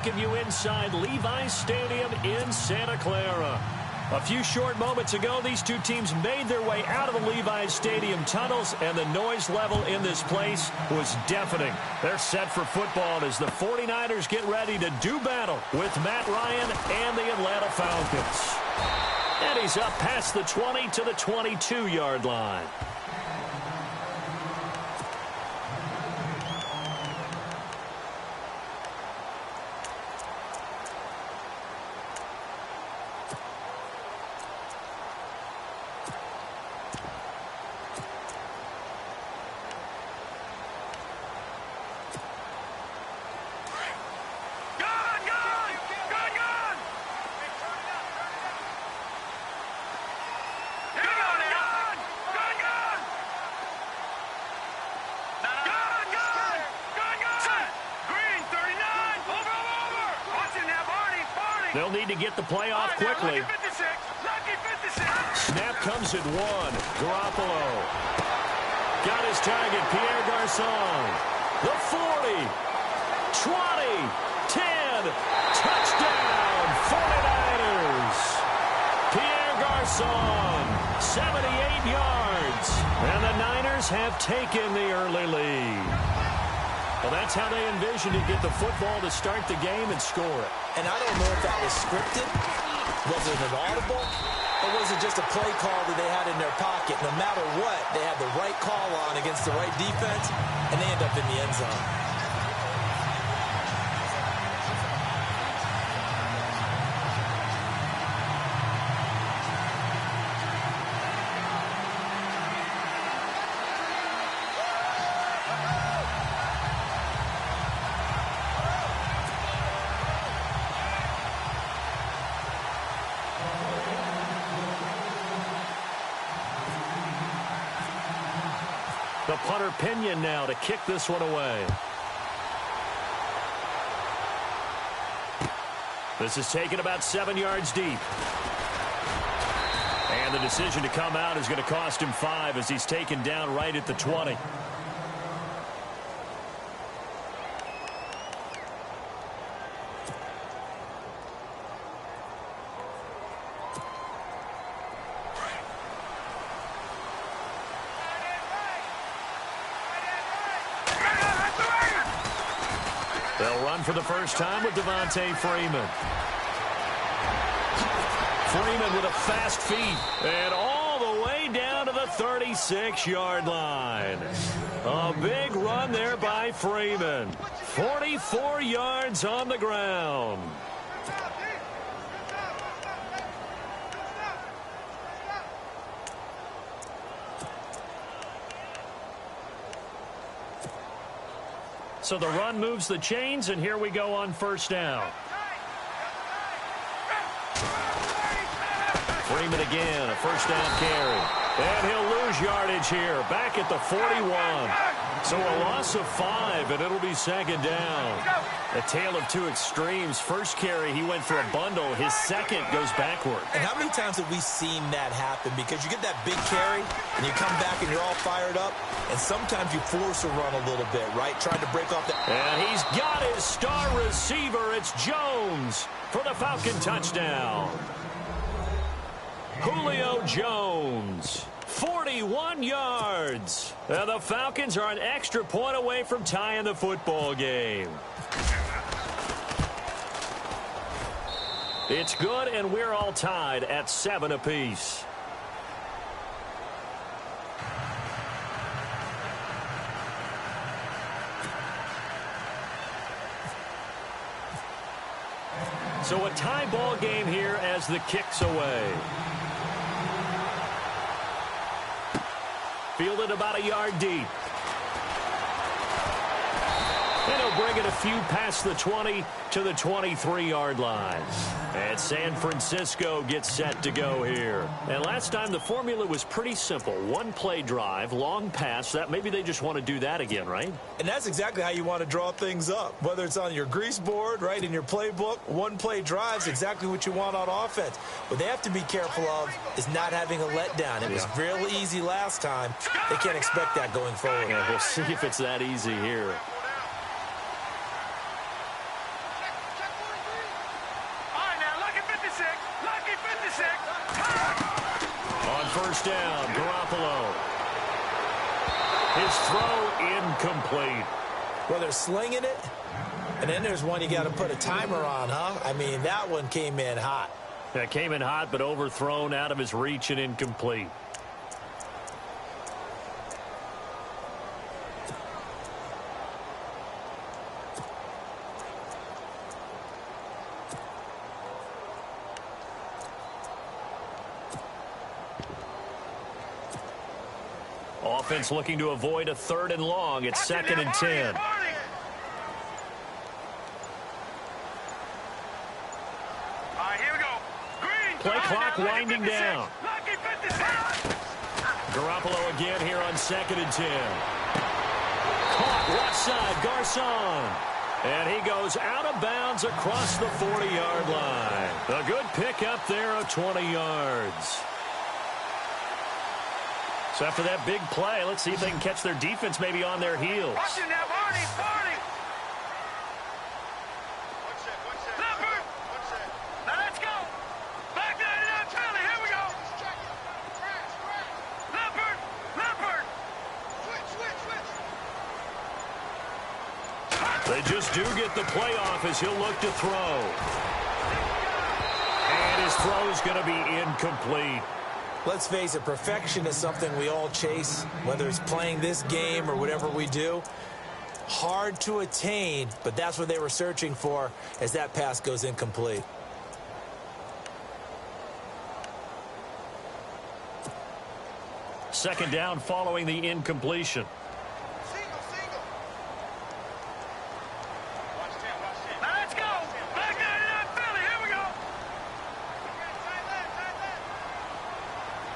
taking you inside Levi's Stadium in Santa Clara. A few short moments ago, these two teams made their way out of the Levi's Stadium tunnels, and the noise level in this place was deafening. They're set for football as the 49ers get ready to do battle with Matt Ryan and the Atlanta Falcons. And he's up past the 20 to the 22-yard line. They'll need to get the play off quickly. Snap comes at 1. Garoppolo. Got his target, Pierre Garçon. The 40. 20. 10. Touchdown, 49ers. Pierre Garçon, 78 yards. And the Niners have taken the early lead. Well, that's how they envisioned to get the football to start the game and score it. And I don't know if that was scripted. Was it an audible? Or was it just a play call that they had in their pocket? No matter what, they had the right call on against the right defense, and they end up in the end zone. The punter Pinion now to kick this one away. This is taken about 7 yards deep. And the decision to come out is going to cost him 5 as he's taken down right at the 20. They'll run for the first time with Devontae Freeman. Freeman with a fast feet and all the way down to the 36-yard line. A big run there by Freeman. 44 yards on the ground. So the run moves the chains, and here we go on first down. Freeman again, a first down carry. And he'll lose yardage here, back at the 41. So a loss of 5, and it'll be second down. A tale of two extremes. First carry, he went for a bundle. His second goes backward. And how many times have we seen that happen? Because you get that big carry, and you come back and you're all fired up, and sometimes you force a run a little bit, right? Trying to break off the... And he's got his star receiver. It's Jones for the Falcon touchdown. Julio Jones, 41 yards. And the Falcons are an extra point away from tying the football game. It's good, and we're all tied at 7 apiece. So a tie ball game here as the kick's away. Fielded about a yard deep. And he'll bring it a few past the 20 to the 23-yard line. And San Francisco gets set to go here. And last time the formula was pretty simple. One play drive, long pass. That maybe they just want to do that again, right? And that's exactly how you want to draw things up. Whether it's on your grease board, right, in your playbook, one play drive is exactly what you want on offense. What they have to be careful of is not having a letdown. It was real easy last time. They can't expect that going forward. Yeah, we'll see if it's that easy here. first down. Garoppolo. His throw incomplete. Well, they're slinging it, and then there's one you got to put a timer on, huh? I mean, that one came in hot. That came in hot, but overthrown, out of his reach, and incomplete. Offense looking to avoid a 3rd and long. It's 2nd and 10. Play clock winding down. Garoppolo again here on 2nd and 10. Caught left side, Garcon. And he goes out of bounds across the 40-yard line. A good pickup there of 20 yards. So after that big play, let's see if they can catch their defense maybe on their heels. Watch it now, Barney, Barney. Now let's go. Back 99 Philly, here we go. Leopard. They just do get the playoff as he'll look to throw. And his throw is going to be incomplete. Let's face it, perfection is something we all chase, whether it's playing this game or whatever we do. Hard to attain, but that's what they were searching for as that pass goes incomplete. Second down following the incompletion. Now let's go. Back 99 Philly, here we go.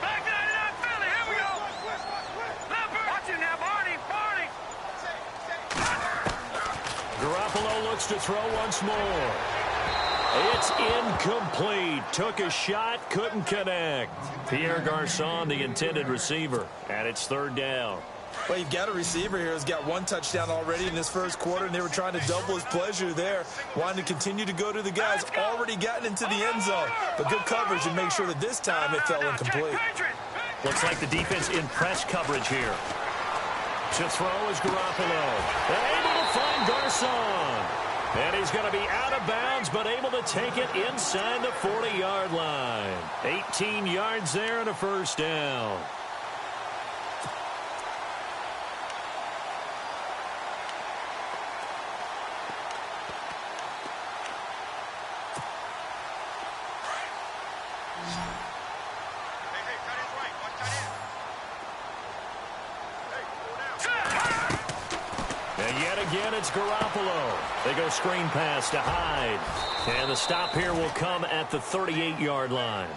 Back 99 Philly, here we go. Leopard. Watch it now, Barney. Garoppolo looks to throw once more. It's incomplete. Took a shot, couldn't connect. Pierre Garcon, the intended receiver, and it's 3rd down. Well, you've got a receiver here who's got 1 touchdown already in this first quarter, and they were trying to double his pleasure there. Wanting to continue to go to the guys already gotten into the end zone. But good coverage and make sure that this time it fell incomplete. Looks like the defense in press coverage here. To throw is Garoppolo. And able to find Garcon. And he's going to be out of bounds, but able to take it inside the 40-yard line. 18 yards there and a first down. Again, it's Garoppolo. They go screen pass to Hyde. And the stop here will come at the 38-yard line.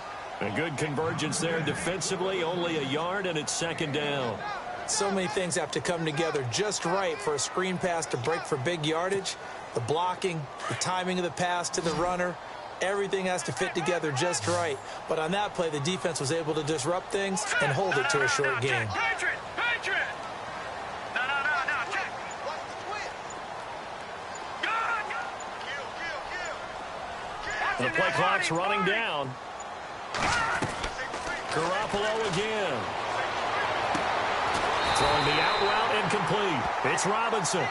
A good convergence there defensively, only a yard, and it's 2nd down. So many things have to come together just right for a screen pass to break for big yardage. The blocking, the timing of the pass to the runner, everything has to fit together just right. But on that play, the defense was able to disrupt things and hold it to a short game. The play clock's running down. Garoppolo again. Throwing the out route incomplete. It's Robinson.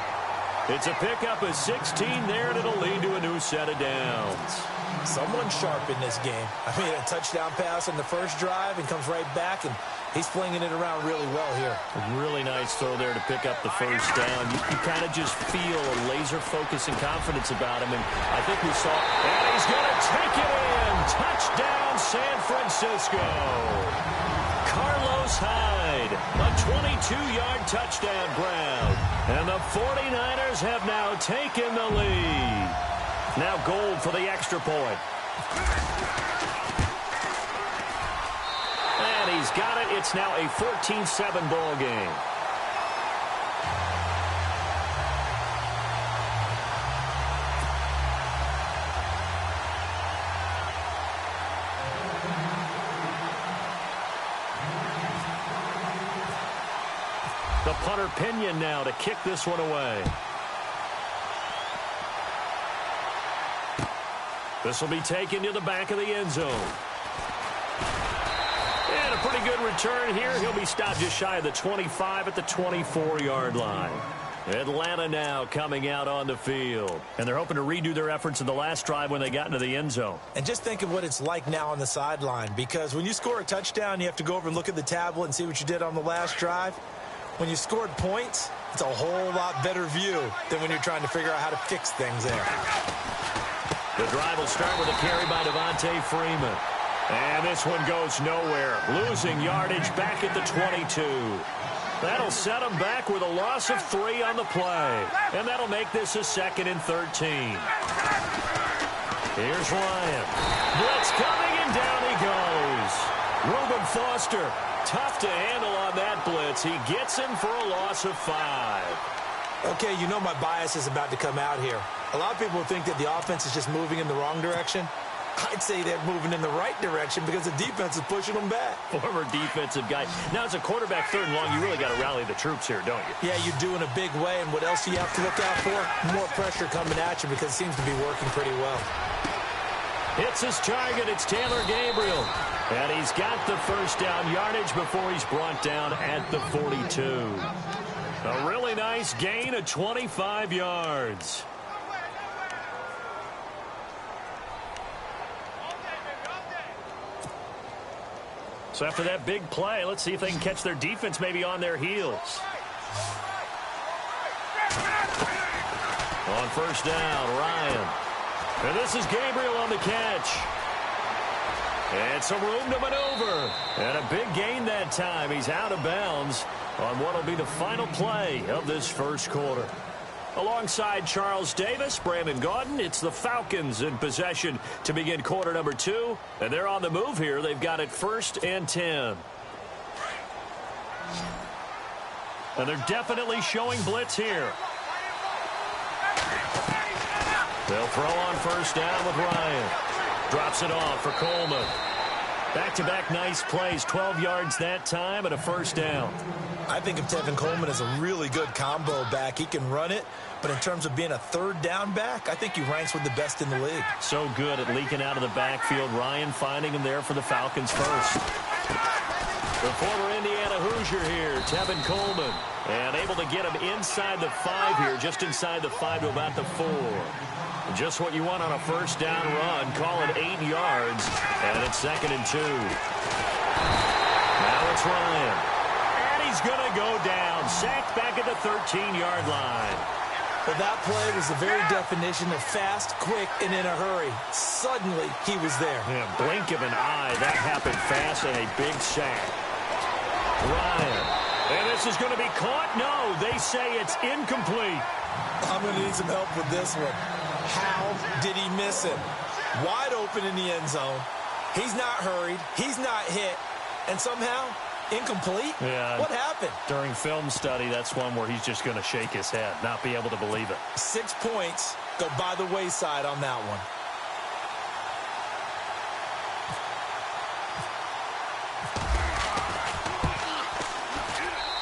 It's a pickup of 16 there, and it'll lead to a new set of downs. Someone sharp in this game. I mean, a touchdown pass on the first drive and comes right back, and he's flinging it around really well here. A really nice throw there to pick up the first down. You kind of just feel a laser focus and confidence about him, and I think we saw, and he's going to take it in. Touchdown, San Francisco. Carlos Hyde, a 22-yard touchdown grab, and the 49ers have now taken the lead. Now Gold for the extra point. And he's got it. It's now a 14-7 ball game. The punter Pinion now to kick this one away. This will be taken to the back of the end zone. And a pretty good return here. He'll be stopped just shy of the 25 at the 24-yard line. Atlanta now coming out on the field. And they're hoping to redo their efforts in the last drive when they got into the end zone. And just think of what it's like now on the sideline, because when you score a touchdown, you have to go over and look at the tablet and see what you did on the last drive. When you scored points, it's a whole lot better view than when you're trying to figure out how to fix things there. The drive will start with a carry by Devontae Freeman. And this one goes nowhere. Losing yardage back at the 22. That'll set them back with a loss of 3 on the play. And that'll make this a 2nd and 13. Here's Ryan. Blitz coming, and down he goes. Reuben Foster, tough to handle on that blitz. He gets him for a loss of 5. Okay, you know my bias is about to come out here. A lot of people think that the offense is just moving in the wrong direction. I'd say they're moving in the right direction because the defense is pushing them back. Former defensive guy. Now, as a quarterback, 3rd and long, you really got to rally the troops here, don't you? Yeah, you do in a big way. And what else do you have to look out for? More pressure coming at you because it seems to be working pretty well. Hits his target. It's Taylor Gabriel. And he's got the first down yardage before he's brought down at the 42. A really nice gain of 25 yards. So after that big play, let's see if they can catch their defense maybe on their heels. On first down, Ryan. And this is Gabriel on the catch. And some room to maneuver. And a big gain that time. He's out of bounds on what will be the final play of this first quarter. Alongside Charles Davis, Brandon Gaudin, it's the Falcons in possession to begin quarter number 2. And they're on the move here. They've got it 1st and 10. And they're definitely showing blitz here. They'll throw on first down with Ryan. Drops it off for Coleman. Back-to-back nice plays, 12 yards that time and a first down. I think of Tevin Coleman as a really good combo back. He can run it, but in terms of being a 3rd down back, I think he ranks with the best in the league. So good at leaking out of the backfield. Ryan finding him there for the Falcons first. The former Indiana Hoosier here, Tevin Coleman. And able to get him inside the 5 here, just inside the 5 to about the 4. Just what you want on a first down run. Call it 8 yards. And it's 2nd and 2. Now it's Ryan. And he's going to go down. Sacked back at the 13-yard line. Well, that play was the very definition of fast, quick, and in a hurry. Suddenly, he was there. Yeah, blink of an eye. That happened fast and a big sack. Ryan. And this is going to be caught. No, they say it's incomplete. I'm going to need some help with this one. How did he miss him? Wide open in the end zone. He's not hurried. He's not hit. And somehow, incomplete? Yeah. What happened? During film study, that's one where he's just going to shake his head, not be able to believe it. 6 points go by the wayside on that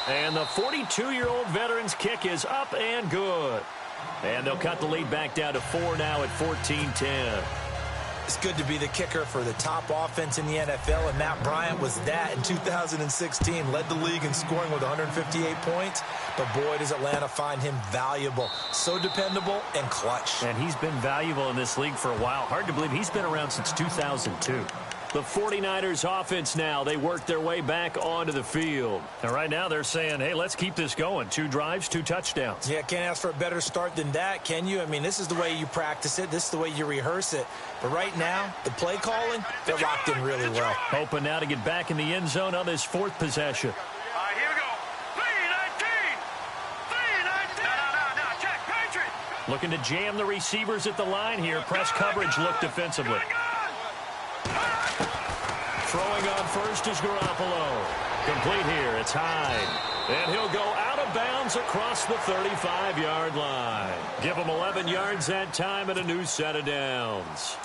one. And the 42-year-old veteran's kick is up and good. And they'll cut the lead back down to 4 now at 14-10. It's good to be the kicker for the top offense in the NFL, and Matt Bryant was that in 2016. Led the league in scoring with 158 points, but boy, does Atlanta find him valuable. So dependable and clutch. And he's been valuable in this league for a while. Hard to believe he's been around since 2002. The 49ers offense now, they work their way back onto the field. And right now they're saying, hey, let's keep this going. 2 drives, 2 touchdowns. Yeah, can't ask for a better start than that, can you? I mean, this is the way you practice it. This is the way you rehearse it. But right now, the play calling, they're locked in really well. Hoping now to get back in the end zone on this 4th possession. All right, here we go. 3-19. 3-19. No, check. Patriot. Looking to jam the receivers at the line here. Press coverage look defensively. Throwing on first is Garoppolo. Complete here. It's Hyde. And he'll go out of bounds across the 35-yard line. Give him 11 yards that time and a new set of downs.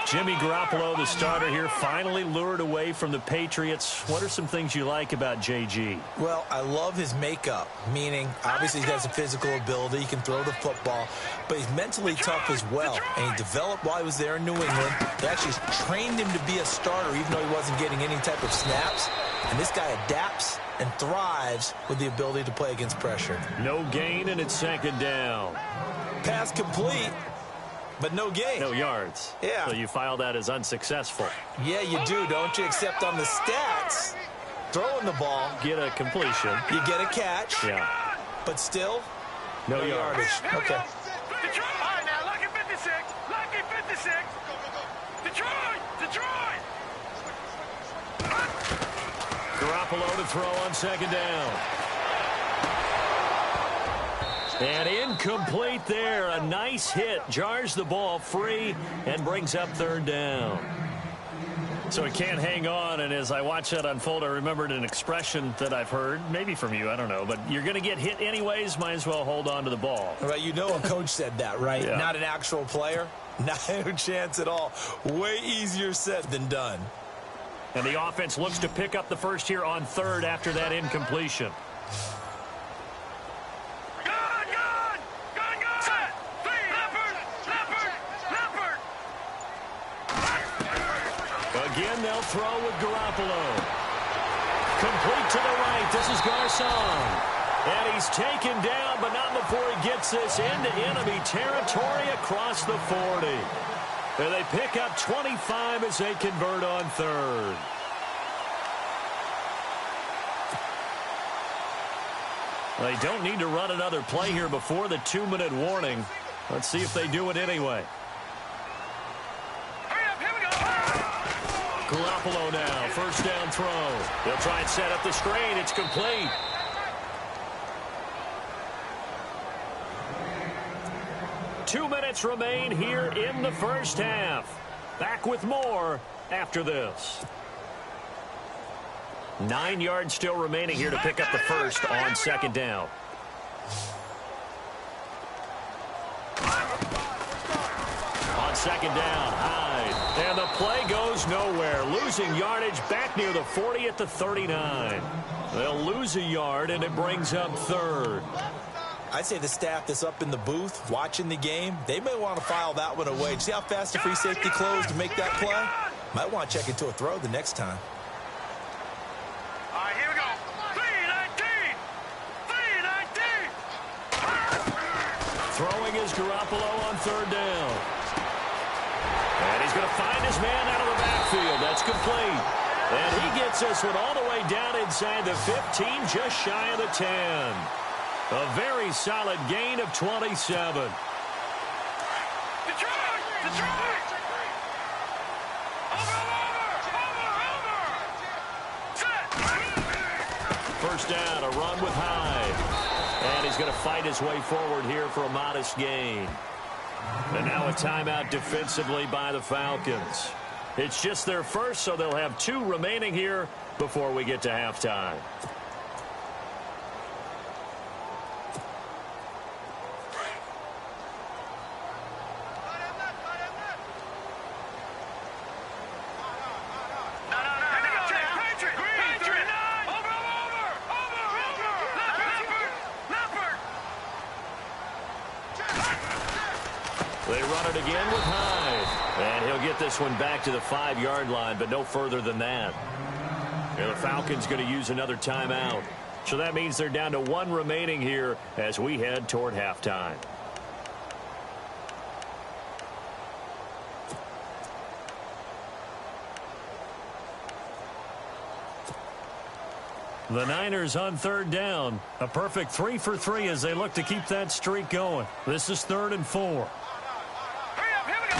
Jimmy Garoppolo, the starter here, finally lured away from the Patriots. What are some things you like about JG? Well, I love his makeup, meaning obviously he has a physical ability. He can throw the football, but he's mentally tough as well. And he developed while he was there in New England. They actually trained him to be a starter, even though he wasn't getting any type of snaps. And this guy adapts and thrives with the ability to play against pressure. No gain, and it's second down. Pass complete, but no gain. No yards. Yeah. So you file that as unsuccessful. Yeah, you do, don't you? Except on the stats, throwing the ball, Get a completion. you get a catch, Yeah. but still, No no yardage. yardage. Okay. Detroit! All right, now, lucky 56. Lucky 56. Detroit! Detroit! Garoppolo to throw on second down. And incomplete there. A nice hit. Jars the ball free and brings up third down. So he can't hang on, and as I watch that unfold, I remembered an expression that I've heard, maybe from you, I don't know, but you're going to get hit anyways, might as well hold on to the ball. Right, you know a coach said that, right? Yeah. Not an actual player. Not a chance at all. Way easier said than done. And the offense looks to pick up the first here on third after that incompletion. Set! Leopard! Leopard! Leopard! Again, they'll throw with Garoppolo. Complete to the right. This is Garcon. And he's taken down, but not before he gets this into enemy territory across the 40. And they pick up 25 as they convert on third. They don't need to run another play here before the 2-minute warning. Let's see if they do it anyway. Hurry up, here we go! Garoppolo now, first down throw. They'll try and set up the screen. It's complete. Two minutes remain here in the first half. Back with more after this. 9 yards still remaining here to pick up the first on second down. On second down, Hyde. And the play goes nowhere. Losing yardage back near the 40 at the 39. They'll lose a yard, and it brings up third. I'd say the staff that's up in the booth watching the game, they may want to file that one away. See how fast the free safety closed to make that play? Might want to check into a throw the next time. All right, here we go. 319! 319! Throwing is Garoppolo on third down. And he's going to find his man out of the backfield. That's complete. And he gets this one all the way down inside the 15, just shy of the 10. A very solid gain of 27. Detroit! Detroit! Over! Set! First down, a run with Hyde. And he's going to fight his way forward here for a modest gain. And now a timeout defensively by the Falcons. It's just their first, so they'll have 2 remaining here before we get to halftime. They run it again with Hyde. And he'll get this one back to the 5-yard line, but no further than that. And the Falcons going to use another timeout. So that means they're down to 1 remaining here as we head toward halftime. The Niners on third down. A perfect 3 for 3 as they look to keep that streak going. This is 3rd and 4. Hurry up, here we go!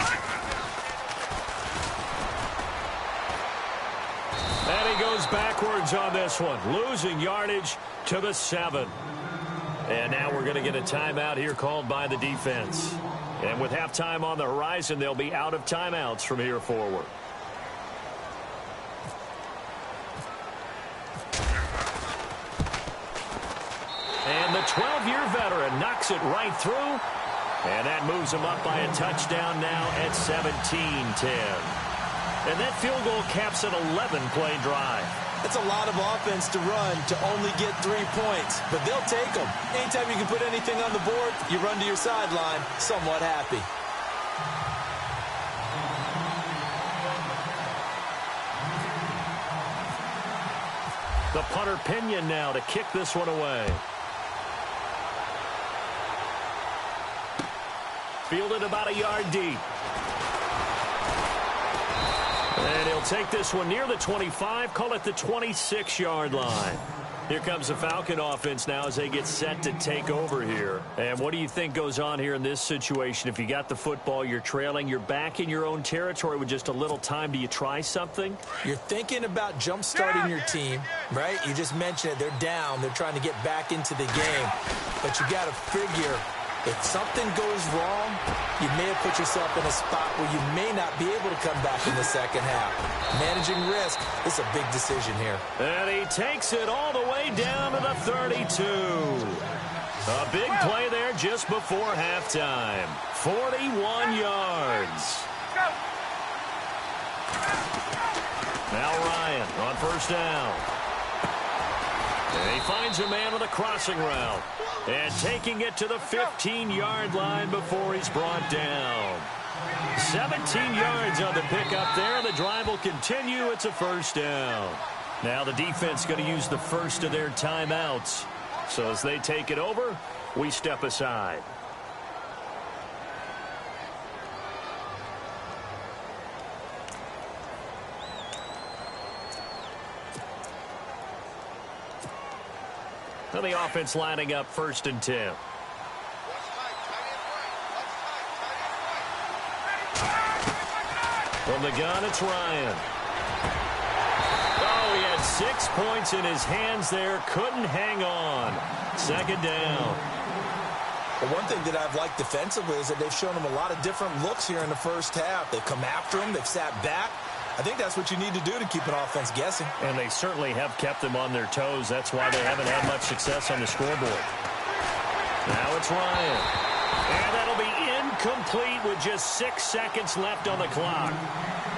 And he goes backwards on this one, losing yardage to the 7. And now we're going to get a timeout here called by the defense. And with halftime on the horizon, they'll be out of timeouts from here forward. And the 12-year veteran knocks it right through. And that moves him up by a touchdown now at 17-10. And that field goal caps an 11-play drive. That's a lot of offense to run to only get 3 points, but they'll take them. Anytime you can put anything on the board, you run to your sideline somewhat happy. The punter Pinion now to kick this one away. Fielded about a yard deep. And he'll take this one near the 25, call it the 26-yard line. Here comes the Falcon offense now as they get set to take over here. And what do you think goes on here in this situation? If you got the football, you're trailing, you're back in your own territory with just a little time. Do you try something? You're thinking about jump-starting your team, right? You just mentioned it. They're down. They're trying to get back into the game. But you got to figure, if something goes wrong, you may have put yourself in a spot where you may not be able to come back in the second half. Managing risk is a big decision here. And he takes it all the way down to the 32. A big play there just before halftime. 41 yards. Now Ryan on first down. And he finds a man with a crossing route. And taking it to the 15-yard line before he's brought down. 17 yards on the pickup there. The drive will continue. It's a first down. Now the defense going to use the first of their timeouts. So as they take it over, we step aside. Well, the offense lining up first and 10. From the gun, it's Ryan. Oh, he had 6 points in his hands there. Couldn't hang on. Second down. Well, one thing that I've liked defensively is that they've shown him a lot of different looks here in the first half. They've come after him. They've sat back. I think that's what you need to do to keep an offense guessing. And they certainly have kept them on their toes. That's why they haven't had much success on the scoreboard. Now it's Ryan. And that'll be incomplete with just 6 seconds left on the clock.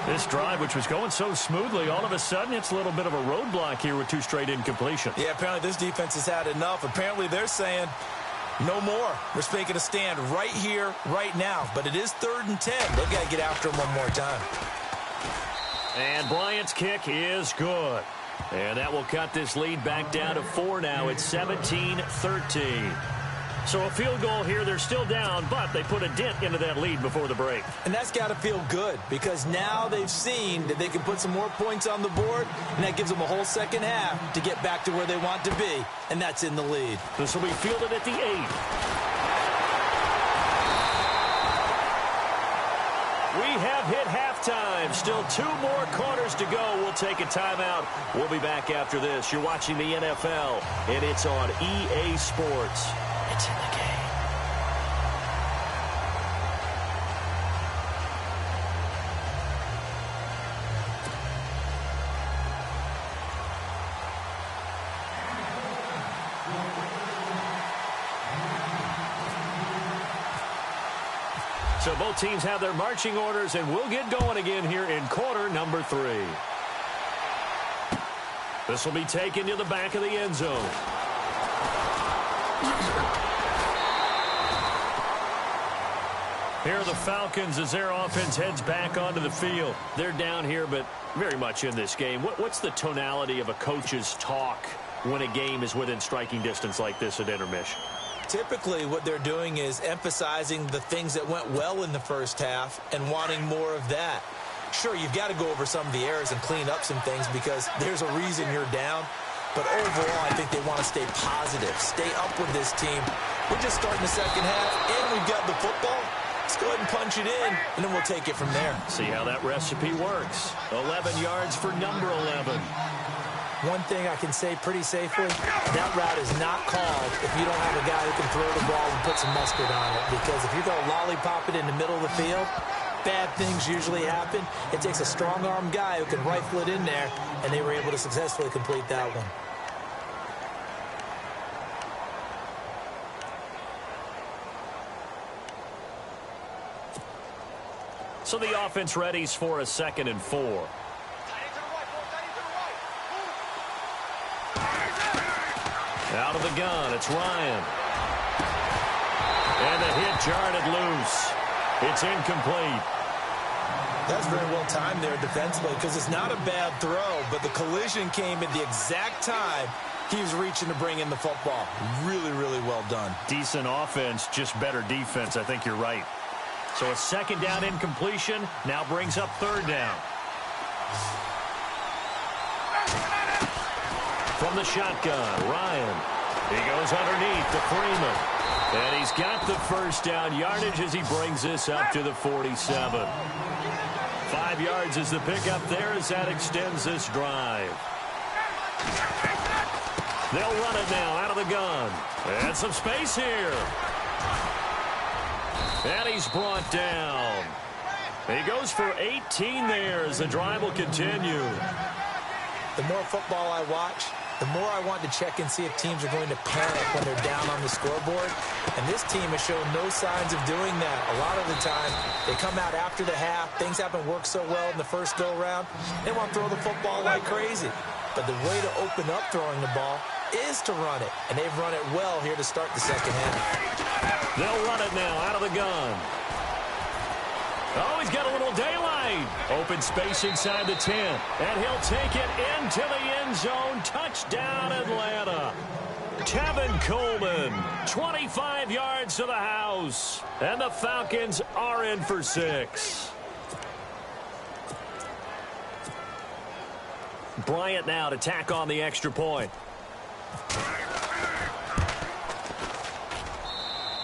This drive, which was going so smoothly, all of a sudden it's a little bit of a roadblock here with 2 straight incompletions. Yeah, apparently this defense has had enough. Apparently they're saying, no more. We're making a stand right here, right now. But it is 3rd and 10. They've got to get after him one more time. And Bryant's kick is good. And that will cut this lead back down to 4 now. It's 17-13. So a field goal here. They're still down, but they put a dent into that lead before the break. And that's got to feel good because now they've seen that they can put some more points on the board, and that gives them a whole second half to get back to where they want to be, and that's in the lead. This will be fielded at the 8. We have hit halftime. Still 2 more quarters to go. We'll take a timeout. We'll be back after this. You're watching the NFL, and it's on EA Sports. It's in the game. So both teams have their marching orders, and we'll get going again here in quarter number 3. This will be taken to the back of the end zone. Here are the Falcons as their offense heads back onto the field. They're down here, but very much in this game. What's the tonality of a coach's talk when a game is within striking distance like this at intermission? Typically, what they're doing is emphasizing the things that went well in the first half and wanting more of that. Sure, you've got to go over some of the errors and clean up some things because there's a reason you're down. But overall, I think they want to stay positive, stay up with this team. We're just starting the second half, and we've got the football. Let's go ahead and punch it in, and then we'll take it from there. See how that recipe works. 11 yards for number 11. One thing I can say pretty safely, that route is not called if you don't have a guy who can throw the ball and put some mustard on it. Because if you're going to lollipop it in the middle of the field, bad things usually happen. It takes a strong-arm guy who can rifle it in there, and they were able to successfully complete that one. So the offense readies for a 2nd and 4. Out of the gun, it's Ryan. And the hit jarred it loose. It's incomplete. That's very well timed there defensively because it's not a bad throw, but the collision came at the exact time he was reaching to bring in the football. Really, really well done. Decent offense, just better defense. I think you're right. So a second down incompletion now brings up third down. From the shotgun, Ryan. He goes underneath to Freeman. And he's got the first down yardage as he brings this up to the 47. 5 yards is the pickup there as that extends this drive. They'll run it now out of the gun. And some space here. And he's brought down. He goes for 18 there as the drive will continue. The more football I watch, the more I want to check and see if teams are going to panic when they're down on the scoreboard. And this team has shown no signs of doing that. A lot of the time, they come out after the half. Things haven't worked so well in the first go-around. They want to throw the football like crazy. But the way to open up throwing the ball is to run it. And they've run it well here to start the second half. They'll run it now out of the gun. Oh, he's got a little daylight. Open space inside the 10. And he'll take it into the end zone. Touchdown, Atlanta. Tevin Coleman, 25 yards to the house. And the Falcons are in for 6. Bryant now to tack on the extra point.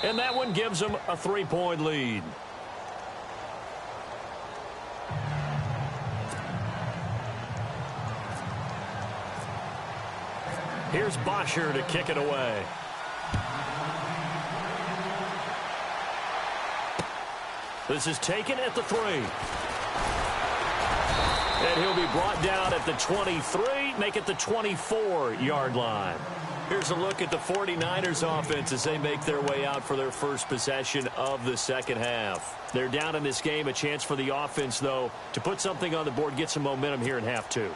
And that one gives them a 3-point lead. Here's Bosher to kick it away. This is taken at the 3. And he'll be brought down at the 23, make it the 24-yard line. Here's a look at the 49ers offense as they make their way out for their first possession of the second half. They're down in this game. A chance for the offense, though, to put something on the board, get some momentum here in half 2.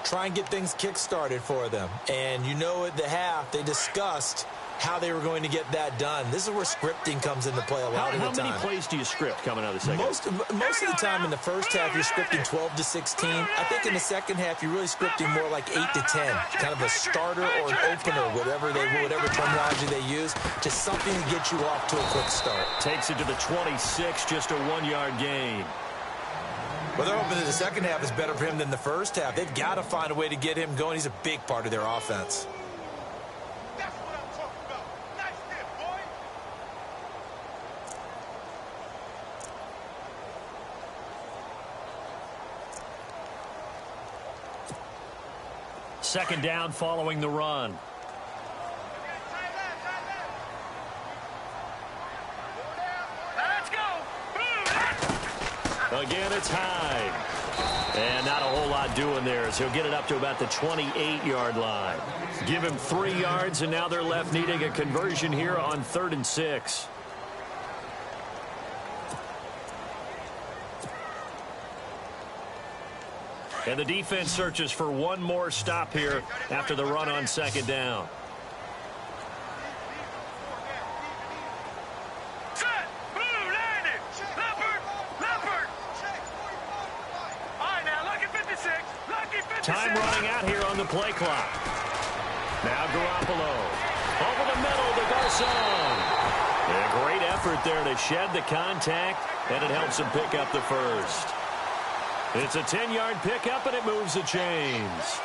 Try and get things kick-started for them. And you know at the half, they discussed how they were going to get that done. This is where scripting comes into play a lot of the time. How many plays do you script coming out of the second half? Most of the time in the first half, you're scripting 12 to 16. I think in the second half, you're really scripting more like 8 to 10. Kind of a starter or an opener, whatever terminology they use. Just something to get you off to a quick start. Takes it to the 26, just a 1-yard gain. Well, they're hoping that the second half is better for him than the first half. They've got to find a way to get him going. He's a big part of their offense. That's what I'm talking about. Nice hit, boy. Second down following the run. Let's go. Again, it's Hyde. And not a whole lot doing there as he'll get it up to about the 28-yard line. Give him 3 yards, and now they're left needing a conversion here on 3rd and 6. And the defense searches for one more stop here after the run on second down. Time running out here on the play clock. Now Garoppolo. Over the middle to Garcon. A great effort there to shed the contact, and it helps him pick up the first. It's a 10-yard pickup, and it moves the chains.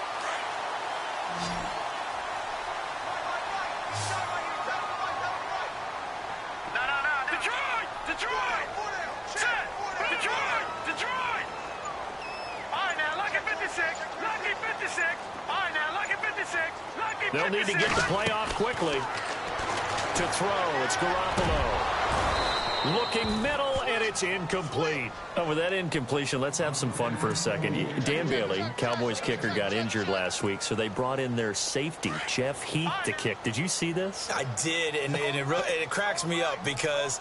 They'll need to get the play off quickly. To throw, it's Garoppolo. Looking middle, and it's incomplete. Oh, with that incompletion, let's have some fun for a second. Dan Bailey, Cowboys kicker, got injured last week, so they brought in their safety, Jeff Heath, to kick. Did you see this? I did, and it cracks me up because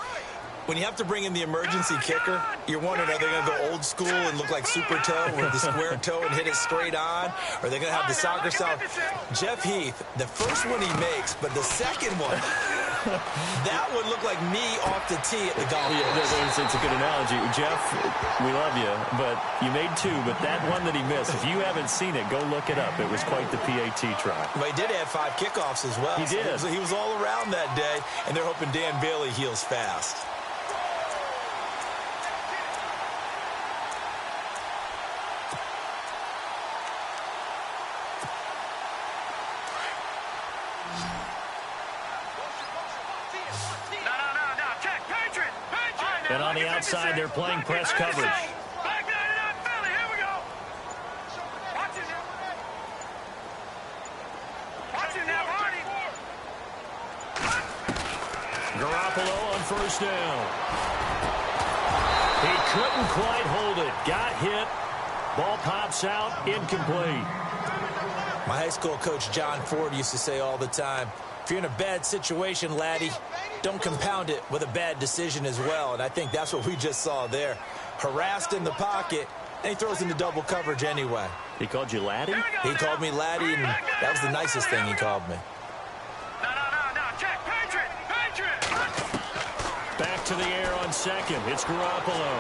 when you have to bring in the emergency kicker, you're wondering, are they going to go old school and look like Super Toe with the square toe and hit it straight on? Or are they going to have the soccer style? Jeff Heath, the first one he makes, but the second one, That would look like me off the tee at the golf course. It's a good analogy. Jeff, we love you, but you made two, but that one that he missed, if you haven't seen it, go look it up. It was quite the PAT try. But he did have 5 kickoffs as well. He did. So he was all around that day, and they're hoping Dan Bailey heals fast. And on the outside, they're playing press coverage. Garoppolo on first down. He couldn't quite hold it. Got hit. Ball pops out. Incomplete. My high school coach, John Ford, used to say all the time, if you're in a bad situation, laddie, don't compound it with a bad decision as well. And I think that's what we just saw there. Harassed in the pocket, and he throws into double coverage anyway. He called you laddie? He called me laddie, and that was the nicest thing he called me. Back to the air on second. It's Garoppolo.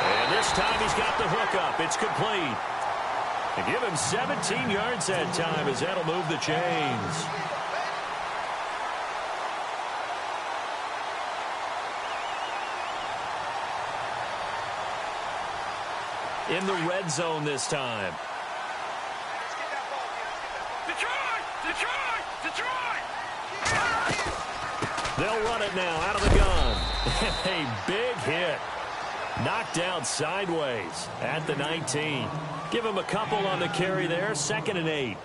And this time he's got the hook up. It's complete. They give him 17 yards that time as that'll move the chains. In the red zone this time. Detroit! They'll run it now out of the gun. A big hit. Knocked down sideways at the 19. Give him a couple on the carry there. 2nd and 8.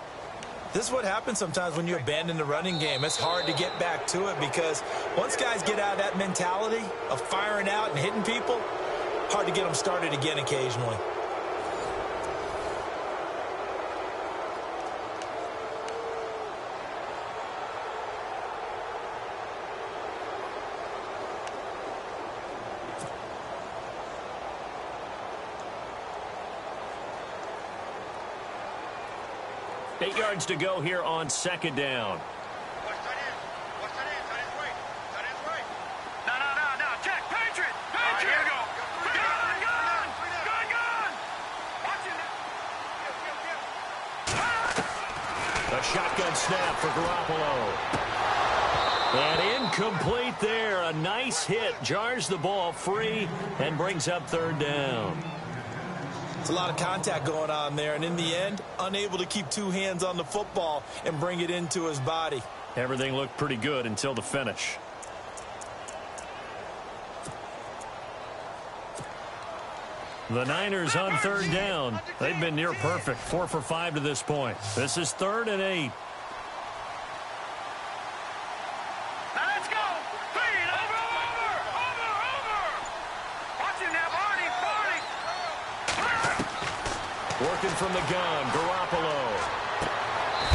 This is what happens sometimes when you abandon the running game. It's hard to get back to it because once guys get out of that mentality of firing out and hitting people, hard to get them started again occasionally. Eight yards to go here on 2nd down. A shotgun snap for Garoppolo. And incomplete there. A nice hit. Jars the ball free and brings up 3rd down. It's a lot of contact going on there, and in the end, unable to keep 2 hands on the football and bring it into his body. Everything looked pretty good until the finish. The Niners on 3rd down. They've been near perfect. 4 for 5 to this point. This is 3rd and 8. Working from the gun, Garoppolo.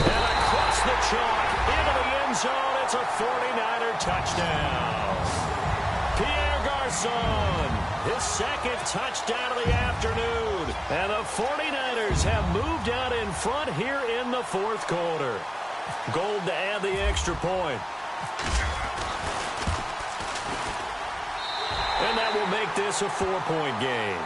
And across the chalk, into the end zone. It's a 49er touchdown. Pierre Garçon, his 2nd touchdown of the afternoon. And the 49ers have moved out in front here in the 4th quarter. Gold to add the extra point. And that will make this a 4-point game.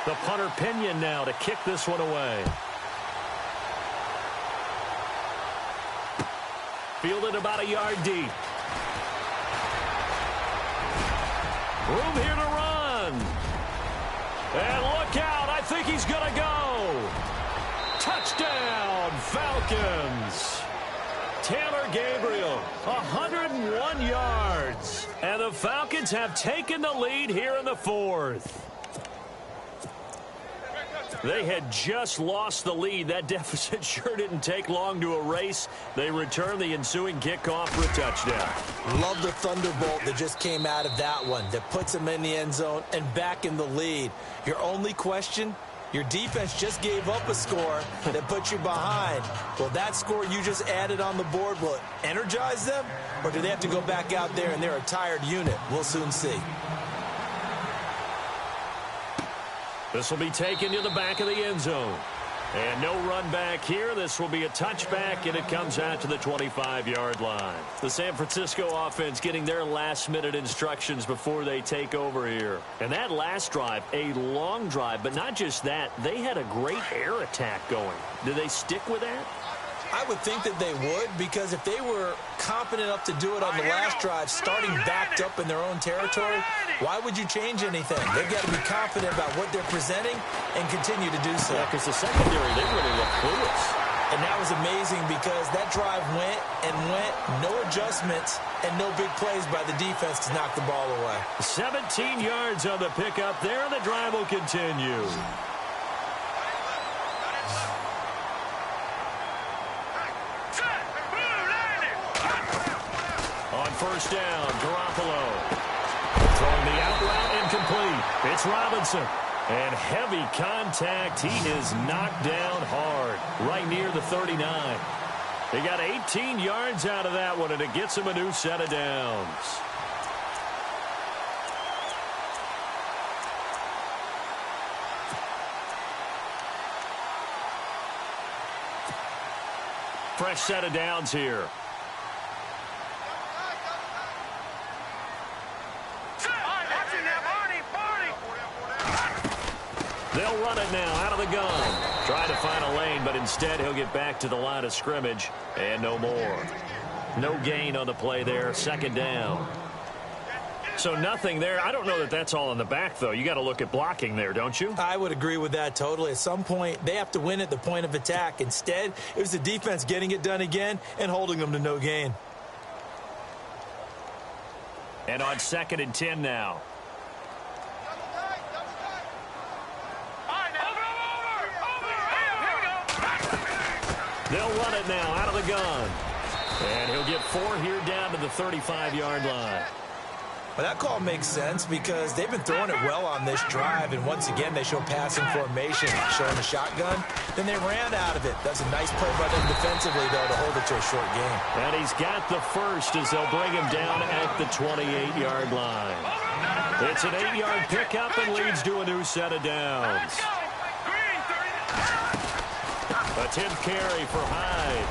The punter Pinion now to kick this one away. Fielded about a yard deep. Room here to run. And look out. I think he's going to go. Touchdown, Falcons. Taylor Gabriel, 101 yards. And the Falcons have taken the lead here in the 4th. They had just lost the lead. That deficit sure didn't take long to erase. They return the ensuing kickoff for a touchdown. Love the thunderbolt that just came out of that one that puts them in the end zone and back in the lead. Your only question, Your defense just gave up a score that put you behind. Well, that score you just added on the board, will it energize them? Or do they have to go back out there and they're a tired unit? We'll soon see. This will be taken to the back of the end zone. And no run back here. This will be a touchback, and it comes out to the 25-yard line. The San Francisco offense getting their last-minute instructions before they take over here. And that last drive, a long drive, but not just that. They had a great air attack going. Do they stick with that? I would think that they would, because if they were confident enough to do it on the last drive, starting backed up in their own territory, why would you change anything? They've got to be confident about what they're presenting and continue to do so. Yeah, because the secondary, they really look clueless. And that was amazing because that drive went and went, no adjustments, and no big plays by the defense to knock the ball away. 17 yards on the pickup there, and the drive will continue. On first down, Garoppolo. Throwing the out route incomplete. It's Robinson. And heavy contact. He is knocked down hard, right near the 39. They got 18 yards out of that one, and it gets him a new set of downs. Fresh set of downs here. They'll run it now out of the gun. Trying to find a lane, but instead he'll get back to the line of scrimmage and no more. No gain on the play there. Second down. So nothing there. I don't know that that's all in the back, though. You got to look at blocking there, don't you? I would agree with that totally. At some point, they have to win at the point of attack. Instead, it was the defense getting it done again and holding them to no gain. And on 2nd and 10 now. They'll run it now out of the gun. And he'll get 4 here down to the 35-yard line. Well, that call makes sense because they've been throwing it well on this drive, and once again they show passing formation, showing the shotgun. Then they ran out of it. That's a nice play by them defensively, though, to hold it to a short game. And he's got the first as they'll bring him down at the 28-yard line. It's an 8-yard pickup and leads to a new set of downs. A 10th carry for Hyde.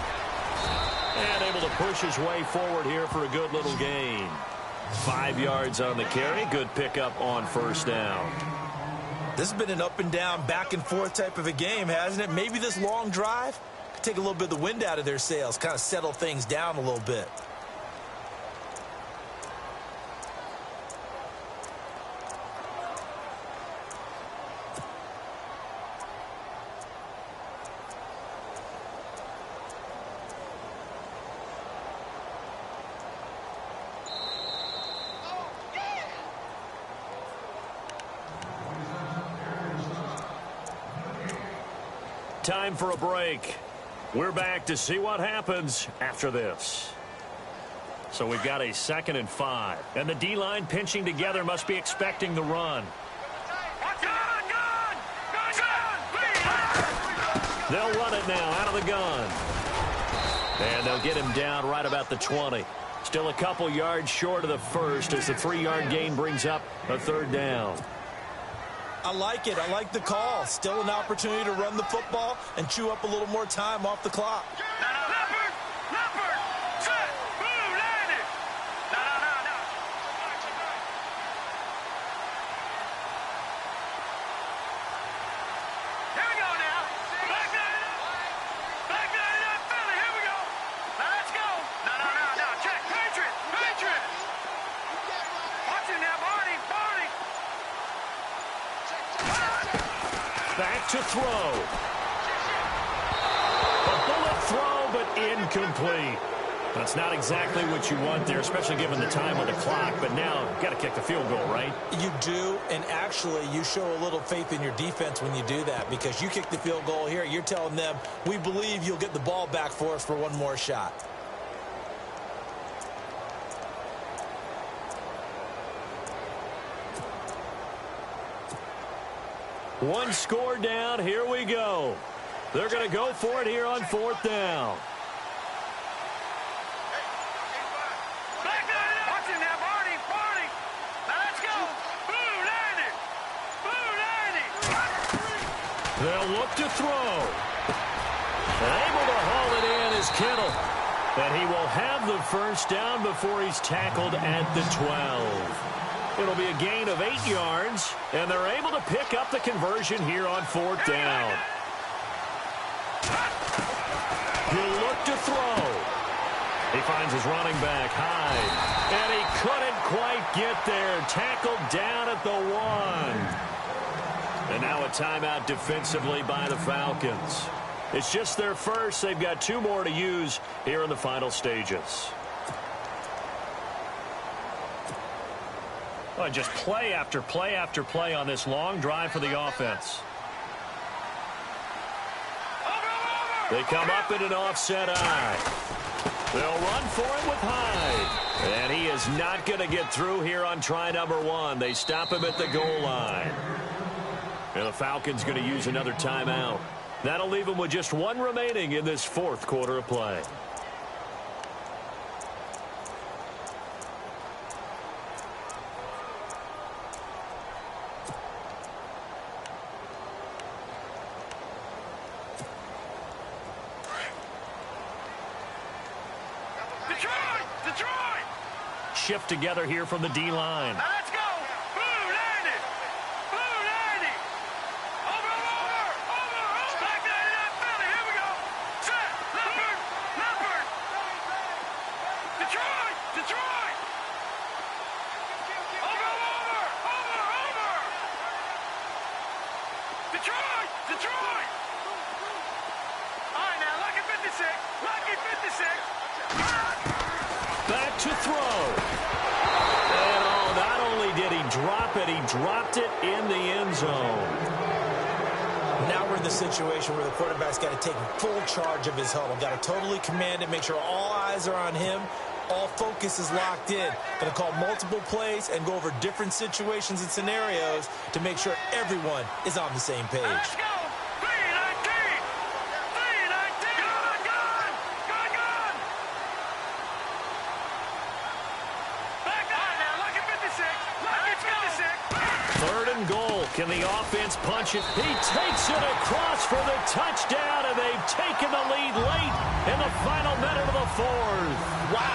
And able to push his way forward here for a good little gain. 5 yards on the carry. Good pickup on first down. This has been an up and down, back and forth type of a game, hasn't it? Maybe this long drive could take a little bit of the wind out of their sails, kind of settle things down a little bit. Time for a break. We're back to see what happens after this. So we've got a 2nd and 5. And the D-line pinching together must be expecting the run. They'll run it now out of the gun. And they'll get him down right about the 20. Still a couple yards short of the first as the 3-yard gain brings up a 3rd down. I like it. I like the call. Still an opportunity to run the football and chew up a little more time off the clock. Back to throw. A bullet throw, but incomplete. That's not exactly what you want there, especially given the time on the clock. But now, you've got to kick the field goal, right? You do, and actually, you show a little faith in your defense when you do that, because you kick the field goal here, you're telling them, we believe you'll get the ball back for us for one more shot. One score down. Here we go. They're going to go for it here on 4th down. They'll look to throw. Able to haul it in is Kittle. And he will have the first down before he's tackled at the 12. It'll be a gain of 8 yards, and they're able to pick up the conversion here on 4th down. He'll look to throw. He finds his running back, Hyde. And he couldn't quite get there. Tackled down at the 1. And now a timeout defensively by the Falcons. It's just their first. They've got 2 more to use here in the final stages. Well, just play after play after play on this long drive for the offense. They come up in an offset eye. They'll run for it with Hyde. And he is not going to get through here on try number 1. They stop him at the goal line. And the Falcons going to use another timeout. That'll leave them with just 1 remaining in this 4th quarter of play. Detroit! Shift together here from the D-line. Let's go! Blue 90! Blue 90! Over! Back 99 Philly, here we go! Set! Leopard! Detroit! Over! Detroit! All right, now, lucky 56! Back to throw. And not only did he drop it, he dropped it in the end zone. Now we're in the situation where the quarterback's got to take full charge of his huddle. Got to totally command it, make sure all eyes are on him. All focus is locked in. Going to call multiple plays and go over different situations and scenarios to make sure everyone is on the same page. Let's go! 319! Gone! Back on now, lucky 56! 3rd and goal. Can the offense punch it? He takes it across for the touchdown, and they've taken the lead late in the final minute of the 4th. Wow.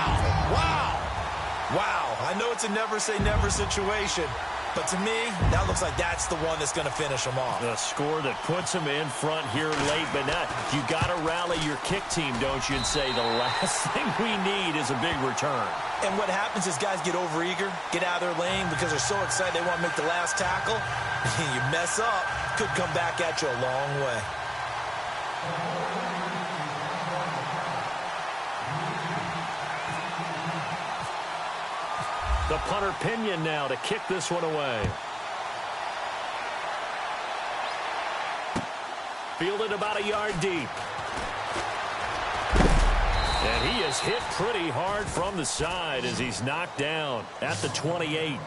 I know it's a never-say-never situation, but to me, that looks like that's the one that's going to finish them off. A score that puts them in front here late, but not. You got to rally your kick team, don't you, and say the last thing we need is a big return. And what happens is guys get overeager, get out of their lane because they're so excited they want to make the last tackle. You mess up, could come back at you a long way. The punter Pinion now to kick this one away. Fielded about a yard deep. And he is hit pretty hard from the side as he's knocked down at the 28.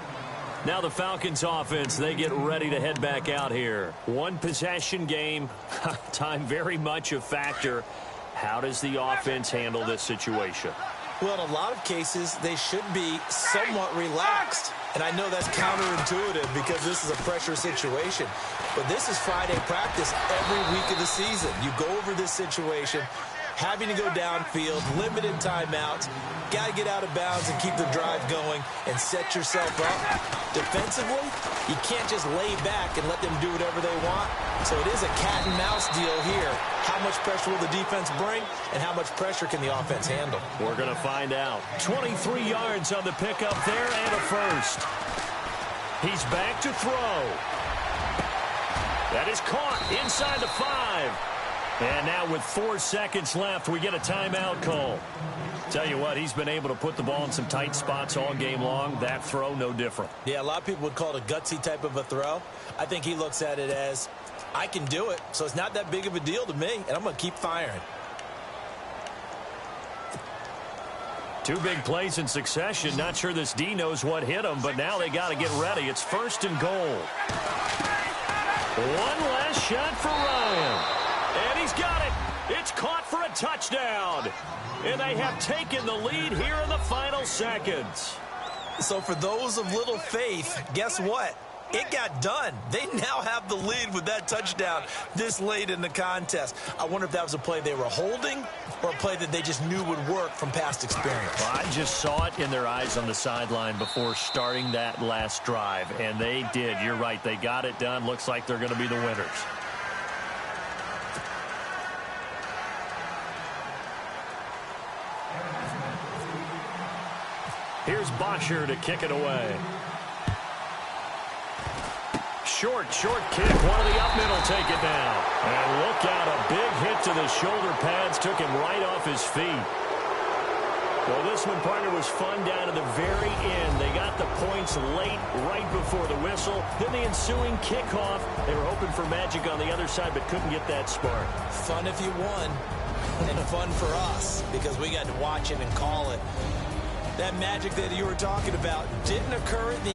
Now the Falcons offense, they get ready to head back out here. 1 possession game. Time very much a factor. How does the offense handle this situation? Well, in a lot of cases, they should be somewhat relaxed. And I know that's counterintuitive because this is a pressure situation. But this is Friday practice every week of the season. You go over this situation, having to go downfield, limited timeouts, got to get out of bounds and keep the drive going and set yourself up. Defensively, you can't just lay back and let them do whatever they want. So it is a cat and mouse deal here. How much pressure will the defense bring and how much pressure can the offense handle? We're going to find out. 23 yards on the pickup there and a first. He's back to throw. That is caught inside the 5. And now with 4 seconds left, we get a timeout call. Tell you what, he's been able to put the ball in some tight spots all game long. That throw, no different. Yeah, a lot of people would call it a gutsy type of a throw. I think he looks at it as, I can do it, so it's not that big of a deal to me, and I'm going to keep firing. 2 big plays in succession. Not sure this D knows what hit him, but now they got to get ready. It's 1st and goal. One last shot for Ryan. And he's got it. It's caught for a touchdown. And they have taken the lead here in the final seconds. So for those of little faith, guess what? It got done. They now have the lead with that touchdown this late in the contest. I wonder if that was a play they were holding or a play that they just knew would work from past experience. Well, I just saw it in their eyes on the sideline before starting that last drive, and they did. You're right. They got it done. Looks like they're going to be the winners. Here's Bosher to kick it away. Short kick. One of the up middle take it down. And look out, a big hit to the shoulder pads took him right off his feet. Well, this one, partner, was fun down to the very end. They got the points late, right before the whistle. Then the ensuing kickoff. They were hoping for magic on the other side, but couldn't get that spark. Fun if you won, and fun for us because we got to watch it and call it. That magic that you were talking about didn't occur at the